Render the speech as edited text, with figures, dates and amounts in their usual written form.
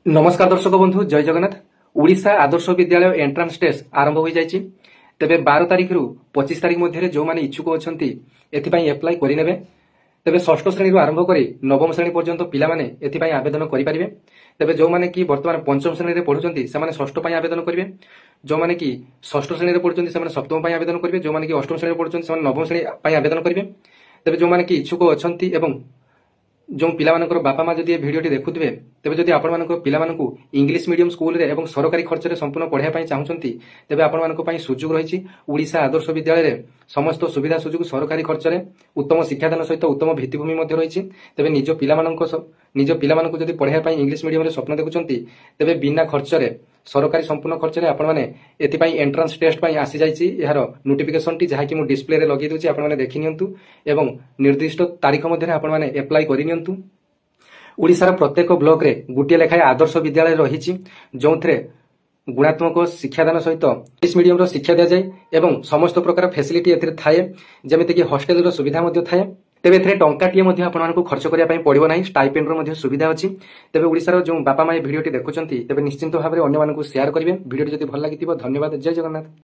नमस्कार दर्शक बंधु जय जगन्नाथ। ओडिशा आदर्श विद्यालय एंट्रांस टेस्ट आरंभ हो जाइछि। तेबे 12 तारिख रु 25 तारिख मध्य जो माने इच्छुक अछंती एथिपाई एप्लाई करिनेबे। तेबे षष्ठ श्रेणी रु आरंभ करी नवम श्रेणी पर्यंत पिला माने एथिपाई आवेदन करि परिबे। तेबे जो माने की वर्तमान पंचम श्रेणी रे पढुचंती से माने षष्ठ पाई आवेदन करिवे। जो माने की षष्ठ श्रेणी रे पढुचंती से माने सप्तम पाई आवेदन करिवे। जो माने की अष्टम श्रेणी रे पढुचंती से माने नवम श्रेणी पाई आवेदन करिवे। तेबे जो माने की इच्छुक अछंती एवं जो पिला मानकर बापा माँ जदि भिडियोटी देखुथिबे तेबे जदि आपण मानकर पिला मानकु इंग्लिश मीडियम स्कूल रे एवं सरकारी खर्च रे संपूर्ण पढ़ाया पई चाहुचंती तेबे आपण मानक पई सुजुग रहिछि। ओडिशा आदर्श विद्यालय रे समस्त सुविधा सुजुग सरकारी खर्च रे उत्तम शिक्षादान सहित उत्तम भित्तिभूमि मध्य रहिछि। तेबे निज पिला मानकु जदि पढ़ाया पई इंग्लिश मीडियम रे स्वप्न देखुचंती तेबे बिना खर्च रे सरकारी संपूर्ण खर्च रे आपण माने एथिपाई एंट्रांस टेस्ट पई आसी जाइछि। यार नोटिफिकेशन टी जहा कि मु डिस्प्ले रे लगे दोछि आपण माने देखि नियंतु एवं निर्दिष्ट तारीख मध्य आपण माने अप्लाई करि नियंतु। ओडिशार प्रत्येक ब्लॉक रे गुटिया लेखाय आदर्श विद्यालय रहिछि जोंथरे गुणात्मक शिक्षादान सहित इंग्लिश मीडियम रो शिक्षा दिया जाय एवं समस्त प्रकार फैसिलिटी एथिरे थाए जेमिति कि हॉस्टल रो सुविधा मध्ये थाए। तेबे एथिरे टंकाटिए मध्ये आपण मानकु खर्च करिया पई पड़िबो नाही। स्टाइपेंड रो मध्ये सुविधा अछि। तेबे ओडिशार जो बापा माय भिडियोटी देखुचंती तेबे निश्चिंत भाबरे अन्य मानकु शेयर करिवे। भिडियोटी जदि भल लागितिबो धन्यवाद। जय जगन्नाथ।